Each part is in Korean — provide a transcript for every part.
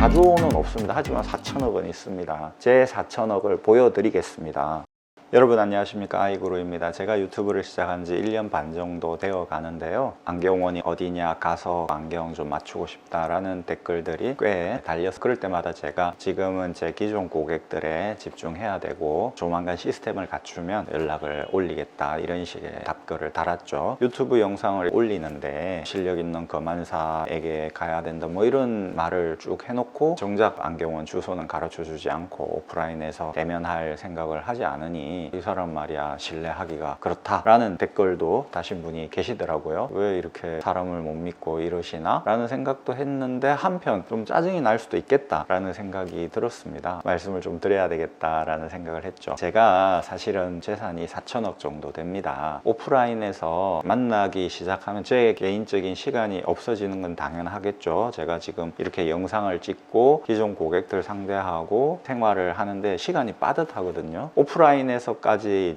4조는 없습니다. 하지만 4천억은 있습니다. 제 4천억을 보여드리겠습니다. 여러분 안녕하십니까, 아이구루입니다. 제가 유튜브를 시작한 지 1년 반 정도 되어 가는데요, 안경원이 어디냐, 가서 안경 좀 맞추고 싶다라는 댓글들이 꽤 달려서 그럴 때마다 제가 지금은 제 기존 고객들에 집중해야 되고 조만간 시스템을 갖추면 연락을 올리겠다, 이런 식의 답글을 달았죠. 유튜브 영상을 올리는데 실력 있는 거만사에게 가야 된다, 뭐 이런 말을 쭉 해놓고 정작 안경원 주소는 가르쳐 주지 않고 오프라인에서 대면할 생각을 하지 않으니 이 사람 말이야 신뢰하기가 그렇다라는 댓글도 다신 분이 계시더라고요. 왜 이렇게 사람을 못 믿고 이러시나 라는 생각도 했는데, 한편 좀 짜증이 날 수도 있겠다 라는 생각이 들었습니다. 말씀을 좀 드려야 되겠다라는 생각을 했죠. 제가 사실은 재산이 4천억 정도 됩니다. 오프라인에서 만나기 시작하면 제 개인적인 시간이 없어지는 건 당연하겠죠. 제가 지금 이렇게 영상을 찍고 기존 고객들 상대하고 생활을 하는데 시간이 빠듯하거든요. 오프라인에서까지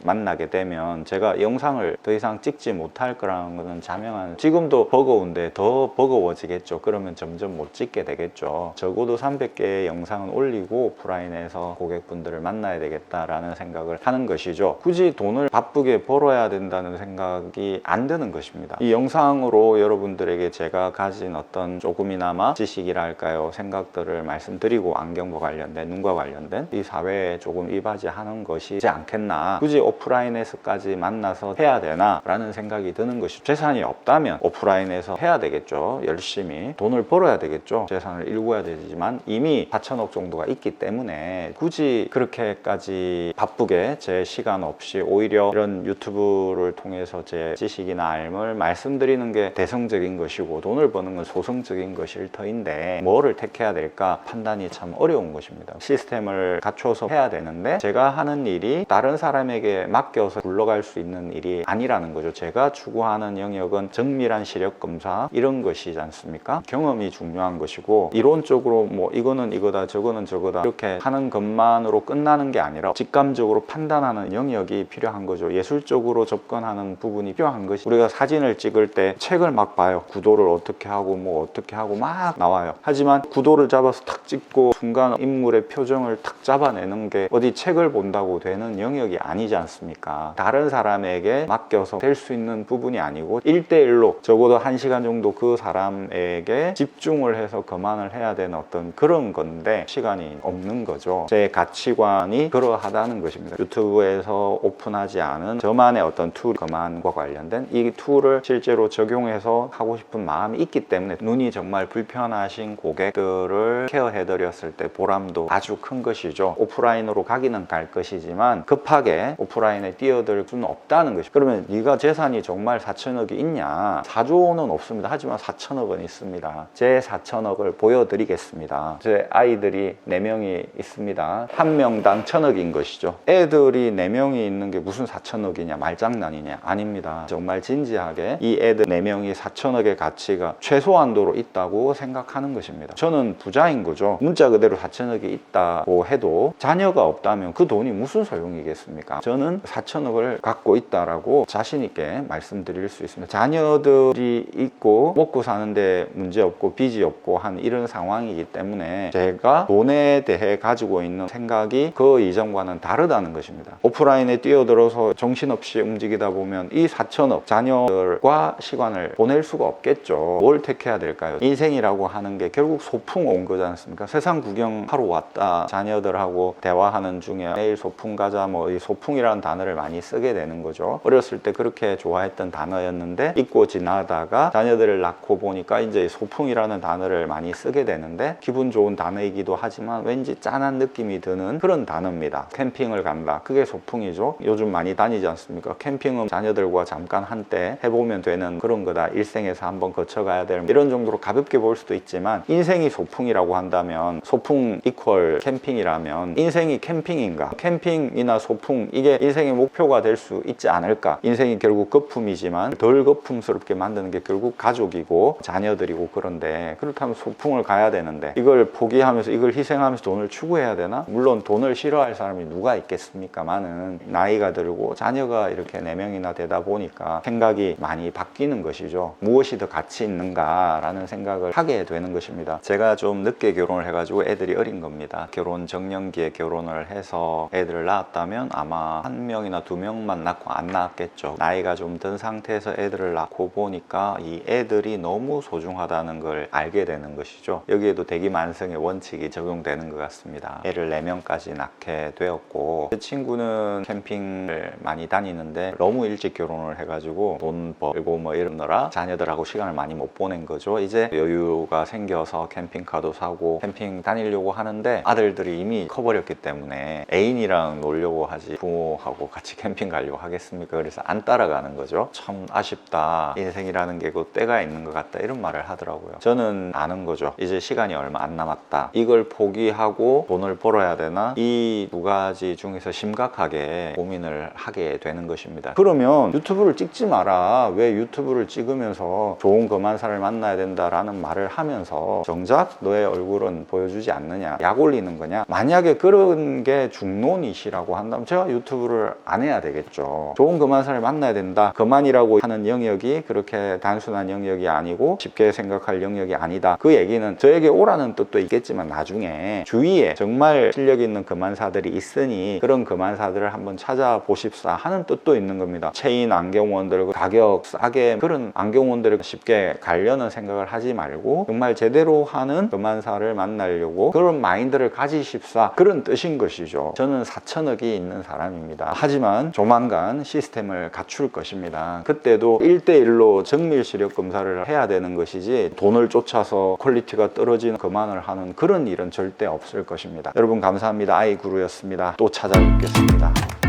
만나게 되면 제가 영상을 더 이상 찍지 못할 거라는 것은 자명한, 지금도 버거운데 더 버거워지겠죠. 그러면 점점 못 찍게 되겠죠. 적어도 300개의 영상은 올리고 오프라인에서 고객분들을 만나야 되겠다라는 생각을 하는 것이죠. 굳이 돈을 바쁘게 벌어야 된다는 생각이 안 드는 것입니다. 이 영상으로 여러분들에게 제가 가진 어떤 조금이나마 지식이랄까요, 생각들을 말씀드리고 안경과 관련된, 눈과 관련된 이 사회에 조금 이바지하는 것이지 않겠나, 굳이 오프라인에서까지 만나서 해야 되나 라는 생각이 드는 것이죠. 재산이 없다면 오프라인에서 해야 되겠죠. 열심히 돈을 벌어야 되겠죠. 재산을 일구어야 되지만 이미 4천억 정도가 있기 때문에 굳이 그렇게까지 바쁘게 제 시간 없이 오히려 이런 유튜브를 통해서 제 지식이나 알을 말씀드리는 게 대성적인 것이고 돈을 버는 건 소성적인 것일 터인데 뭐를 택해야 될까 판단이 참 어려운 것입니다. 시스템을 갖춰서 해야 되는데 제가 하는 일이 다른 사람에게 맡겨서 굴러갈 수 있는 일이 아니라는 거죠. 제가 추구하는 영역은 정밀한 시력 검사 이런 것이지 않습니까? 경험이 중요한 것이고, 이론적으로 뭐 이거는 이거다 저거는 저거다 이렇게 하는 것만으로 끝나는 게 아니라 직감적으로 판단하는 영역이 필요한 거죠. 예술적으로 접근하는 부분이 필요한 것이, 우리가 사진을 찍을 때 책을 막 봐요. 구도를 어떻게 하고 뭐 어떻게 하고 막 나와요. 하지만 구도를 잡아서 탁 찍고 순간 인물의 표정을 탁 잡아내는 게 어디 책을 본다고 되는 영역이 아니지 않습니까? 다른 사람에게 맡겨서 될 수 있는 부분이 아니고 1대1로 적어도 1시간 정도 그 사람에게 집중을 해서 그만을 해야 되는 어떤 그런 건데 시간이 없는 거죠. 제 가치관이 그러하다는 것입니다. 유튜브에서 오픈하지 않은 저만의 어떤 툴, 그만과 관련된 이 툴을 실제로 적용해서 하고 싶은 마음이 있기 때문에 눈이 정말 불편하신 고객들을 케어해드렸을 때 보람도 아주 큰 것이죠. 오프라인으로 가기는 갈 것이지만 급하게 오프라인에 뛰어들 수는 없다는 것이죠. 그러면 네가 재산이 정말 4천억이 있냐? 4조는 없습니다. 하지만 4천억은 있습니다. 제 4천억을 보여드리겠습니다. 제 아이들이 4명이 있습니다. 한 명당 1,000억인 것이죠. 애들이 4명이 있는 게 무슨 4천억이냐, 말장난이냐? 아닙니다. 정말 진지하게 이 애들 4명이 4천억의 가치가 최소한도로 있다고 생각하는 것입니다. 저는 부자인 거죠. 문자 그대로 4천억이 있다고 해도 자녀가 없다면 그 돈이 무슨 소용이겠습니까? 저는 4천억을 갖고 있다라고 자신 있게 말씀드릴 수 있습니다. 자녀들이 있고 먹고 사는데 문제 없고 빚이 없고 한 이런 상황이기 때문에 제가 돈에 대해 가지고 있는 생각이 그 이전과는 다르다는 것입니다. 오프라인에 뛰어들어서 정신없이 움직이다 보면 이 4천억 자녀들과 시간을 보낼 수가 없겠죠. 뭘 택해야 될까요? 인생이라고 하는 게 결국 소풍 온 거지 않습니까? 세상 구경하러 왔다. 자녀들하고 대화하는 중에 내일 소풍 가자, 뭐 이 소풍이라는 단어를 많이 쓰게 되는 거죠. 어렸을 때 그렇게 좋아했던 단어였는데 잊고 지나다가 자녀들을 낳고 보니까 이제 소풍이라는 단어를 많이 쓰게 되는데 기분 좋은 단어이기도 하지만 왠지 짠한 느낌이 드는 그런 단어입니다. 캠핑을 간다, 그게 소풍이죠. 요즘 많이 다니지 않습니까? 캠핑은 자녀들과 잠깐 한때 해보면 되는 그런 거다. 일생에서 한번 거쳐가야 될 이런 정도로 가볍게 볼 수도 있지만, 인생이 소풍이라고 한다면 소풍 이퀄 캠핑이라면 인생이 캠핑인가? 캠핑이나 소풍, 이게 인생의 목표가 될 수 있지 않을까. 인생이 결국 거품이지만 덜 거품스럽게 만드는 게 결국 가족이고 자녀들이고, 그런데 그렇다면 소풍을 가야 되는데 이걸 포기하면서 이걸 희생하면서 돈을 추구해야 되나? 물론 돈을 싫어할 사람이 누가 있겠습니까만은 나이가 들고 자녀가 이렇게 4명이나 되다 보니까 생각이 많이 바뀌는 것이죠. 무엇이 더 가치 있는가라는 생각을 하게 되는 것입니다. 제가 좀 늦게 결혼을 해가지고 애들이 어린 겁니다. 결혼 정년기에 결혼을 해서 애들을 낳았다면 아마 1명이나 2명만 낳고 안 낳았겠죠. 나이가 좀 든 상태에서 애들을 낳고 보니까 이 애들이 너무 소중하다는 걸 알게 되는 것이죠. 여기에도 대기만성의 원칙이 적용되는 것 같습니다. 애를 4명까지 낳게 되었고, 그 친구는 캠핑을 많이 다니는데 너무 일찍 결혼을 해가지고 돈 벌고 뭐 이러느라 자녀들하고 시간을 많이 못 보낸 거죠. 이제 여유가 생겨서 캠핑카도 사고 캠핑 다니려고 하는데 아들들이 이미 커버렸기 때문에 애인이랑 놀려고 하지 부모하고 같이 캠핑 가려고 하겠습니까? 그래서 안 따라가는 거죠. 참 아쉽다. 인생이라는 게 곧 때가 있는 것 같다. 이런 말을 하더라고요. 저는 아는 거죠. 이제 시간이 얼마 안 남았다. 이걸 포기하고 돈을 벌어야 되나? 이 두 가지 중에서 심각하게 고민을 하게 되는 것입니다. 그러면 유튜브를 찍지 마라. 왜 유튜브를 찍으면서 좋은 거만사를 만나야 된다라는 말을 하면서 정작 너의 얼굴은 보여주지 않느냐? 약 올리는 거냐? 만약에 그런 게 중론이시라고 한다면 제가 유튜브를 안 해야 되겠죠. 좋은 거만사를 만나야 된다. 거만이라고 하는 영역이 그렇게 단순한 영역이 아니고 쉽게 생각할 영역이 아니다. 그 얘기는 저에게 오라는 뜻도 있겠지만 나중에 주위에 정말 실력 있는 거만사들이 있으니 그런 거만사들을 한번 찾아보십사 하는 뜻도 있는 겁니다. 체인 안경원들 가격 싸게 그런 안경원들을 쉽게 가려는 생각을 하지 말고 정말 제대로 하는 거만사를 만나려고 그런 마인드를 가지십사, 그런 뜻인 것이죠. 저는 4천억이 있는 사람입니다. 하지만 조만간 시스템을 갖출 것입니다. 그때도 1대1로 정밀 시력 검사를 해야 되는 것이지 돈을 쫓아서 퀄리티가 떨어지는 거만을 하는 그런 일은 절대 없을 것입니다. 여러분 감사합니다. 아이구루였습니다. 또 찾아뵙겠습니다.